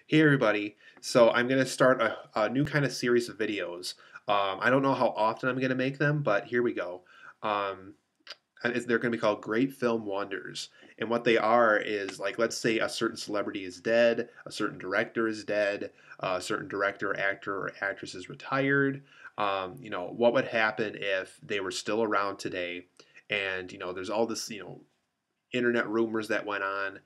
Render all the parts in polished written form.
Hey everybody, so I'm going to start a new kind of series of videos. I don't know how often I'm going to make them, but here we go. Um, they're going to be called Great Film Wonders. And what they are is like, let's say a certain celebrity is dead, a certain director is dead, a certain director, actor, or actress is retired. What would happen if they were still around today? And, there's all this, internet rumors that went on.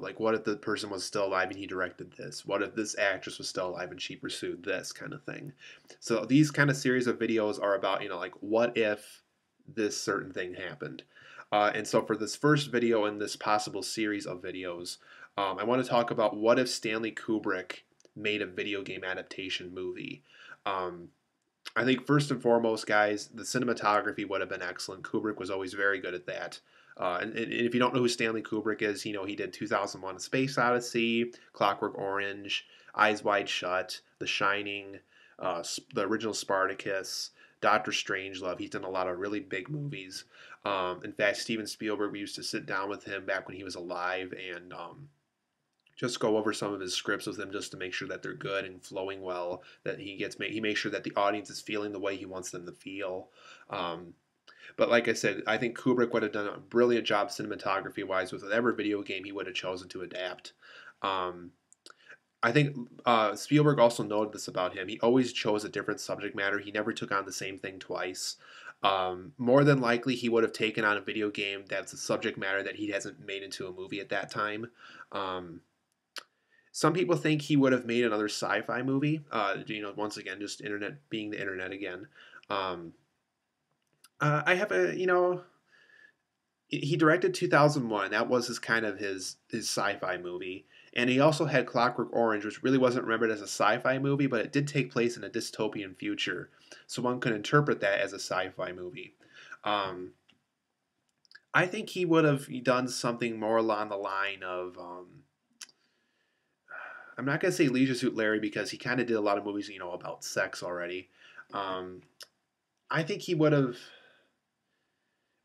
Like what if the person was still alive and he directed this? What if this actress was still alive and she pursued this kind of thing? So these kind of series of videos are about, like what if this certain thing happened? And so for this first video in this possible series of videos, I want to talk about what if Stanley Kubrick made a video game adaptation movie. Um, I think first and foremost, guys, the cinematography would have been excellent. Kubrick was always very good at that. And if you don't know who Stanley Kubrick is, he did 2001: A Space Odyssey, Clockwork Orange, Eyes Wide Shut, The Shining, the original Spartacus, Doctor Strangelove. He's done a lot of really big movies. In fact, Steven Spielberg, we used to sit down with him back when he was alive and just go over some of his scripts with him just to make sure that they're good and flowing well. That he makes sure that the audience is feeling the way he wants them to feel. Um, but like I said, I think Kubrick would have done a brilliant job cinematography wise with whatever video game he would have chosen to adapt. Um, I think Spielberg also noted this about him. He always chose a different subject matter. He never took on the same thing twice. More than likely, he would have taken on a video game that's a subject matter that he hasn't made into a movie at that time. Um, some people think he would have made another sci-fi movie. Once again, just internet being the internet again. Um, I have he directed 2001. That was his kind of his sci-fi movie, and he also had Clockwork Orange, which really wasn't remembered as a sci-fi movie, but it did take place in a dystopian future, so one could interpret that as a sci-fi movie. Um, I think he would have done something more along the line of. I'm not gonna say Leisure Suit Larry because he kind of did a lot of movies, about sex already. Um, I think he would have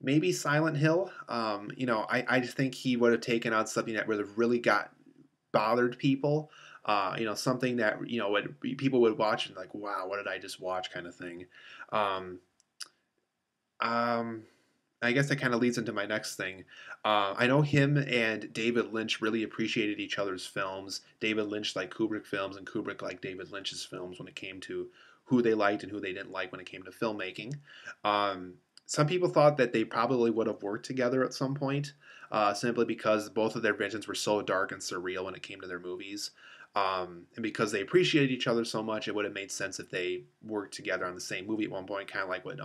maybe Silent Hill. I just think he would have taken on something that would have really got bothered people. Something that people would watch and like, wow, what did I just watch, kind of thing. Um, um, I guess that kind of leads into my next thing. I know him and David Lynch really appreciated each other's films. David Lynch liked Kubrick films, and Kubrick liked David Lynch's films when it came to who they liked and who they didn't like when it came to filmmaking. Um, some people thought that they probably would have worked together at some point, simply because both of their visions were so dark and surreal when it came to their movies. And because they appreciated each other so much, it would have made sense if they worked together on the same movie at one point, kind of like what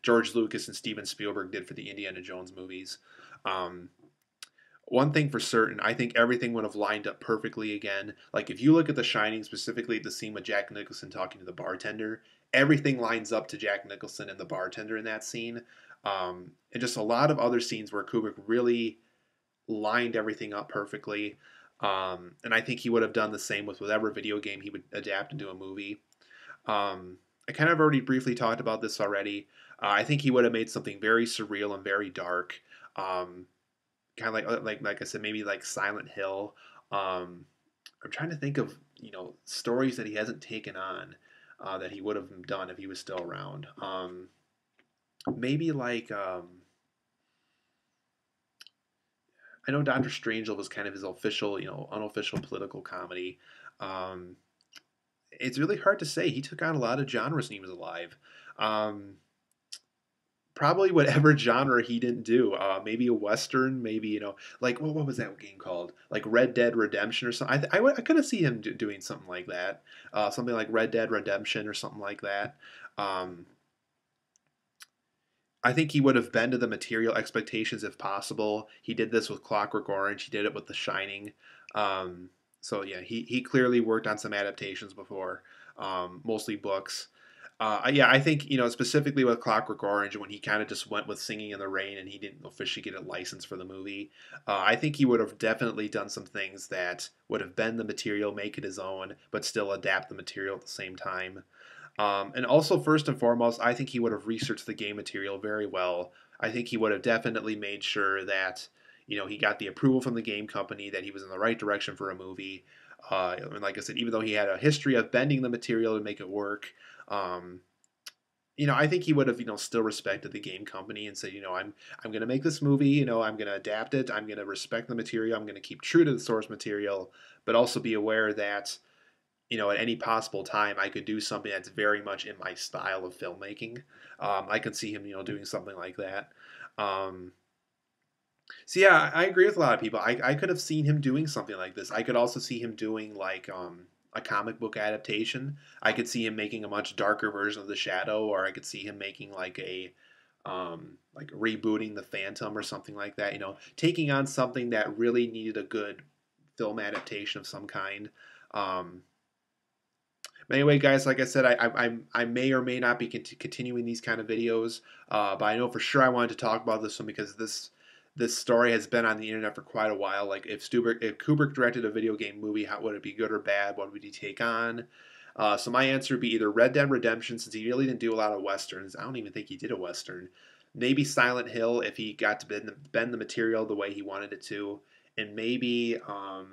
George Lucas and Steven Spielberg did for the Indiana Jones movies. Um, One thing for certain, I think everything would have lined up perfectly again. Like if you look at The Shining, specifically the scene with Jack Nicholson talking to the bartender, everything lines up to Jack Nicholson and the bartender in that scene. And just a lot of other scenes where Kubrick really lined everything up perfectly. And I think he would have done the same with whatever video game he would adapt into a movie. I kind of already briefly talked about this already. I think he would have made something very surreal and very dark. Um, Kind of like I said, maybe like Silent Hill. I'm trying to think of stories that he hasn't taken on that he would have done if he was still around. Maybe like I know Doctor Strangelove was kind of his official, unofficial political comedy. Um, it's really hard to say. He took on a lot of genres when he was alive. Um, Probably whatever genre he didn't do. Maybe a western. Maybe like what was that game called? Like Red Dead Redemption or something. I could have seen him doing something like that. Something like Red Dead Redemption or something like that. Um, I think he would have been to the material expectations if possible. He did this with Clockwork Orange. He did it with The Shining. So yeah, he clearly worked on some adaptations before, mostly books. Yeah, I think specifically with Clockwork Orange, when he kind of just went with Singing in the Rain and he didn't officially get a license for the movie, I think he would have definitely done some things that would have been the material, make it his own, but still adapt the material at the same time. And also, first and foremost, I think he would have researched the game material very well. I think he would have definitely made sure that You know, he got the approval from the game company that he was in the right direction for a movie. And like I said, even though he had a history of bending the material to make it work, um, you know, I think he would have, you know, still respected the game company and said, you know, I'm going to make this movie, you know, I'm going to adapt it, I'm going to respect the material, I'm going to keep true to the source material, but also be aware that, you know, at any possible time, I could do something that's very much in my style of filmmaking. I could see him, you know, doing something like that. Um, so yeah, I agree with a lot of people. I could have seen him doing something like this. I could also see him doing like a comic book adaptation. I could see him making a much darker version of the Shadow, or I could see him making like rebooting the Phantom or something like that. You know, taking on something that really needed a good film adaptation of some kind. Um, but anyway, guys, like I said, I may or may not be continuing these kind of videos, but I know for sure I wanted to talk about this one because this story has been on the internet for quite a while. Like if Kubrick directed a video game movie, how would it be good or bad? What would he take on? So my answer would be either Red Dead Redemption, since he really didn't do a lot of westerns. I don't even think he did a western. Maybe Silent Hill if he got to bend the material the way he wanted it to, and maybe uh,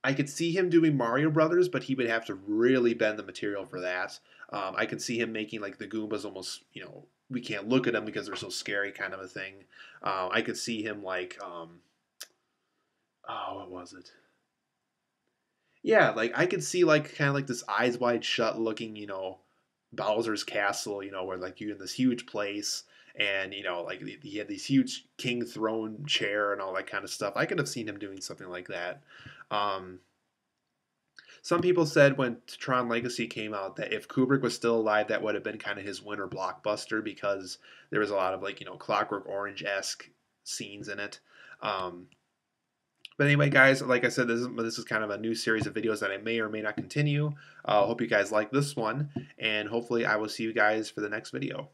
I could see him doing Mario Brothers, but he would have to really bend the material for that. I could see him making like the Goombas almost, you know, we can't look at them because they're so scary, kind of a thing. I could see him like, oh, what was it? Yeah, like I could see like kind of like this eyes wide shut looking, you know, Bowser's castle, you know, where like you're in this huge place and you know like he had these huge king throne chair and all that kind of stuff. I could have seen him doing something like that. Um, Some people said when Tron Legacy came out that if Kubrick was still alive, that would have been kind of his winter blockbuster because there was a lot of like, you know, Clockwork Orange esque scenes in it. Um, but anyway, guys, like I said, this is kind of a new series of videos that I may or may not continue. Hope you guys like this one, and hopefully I will see you guys for the next video.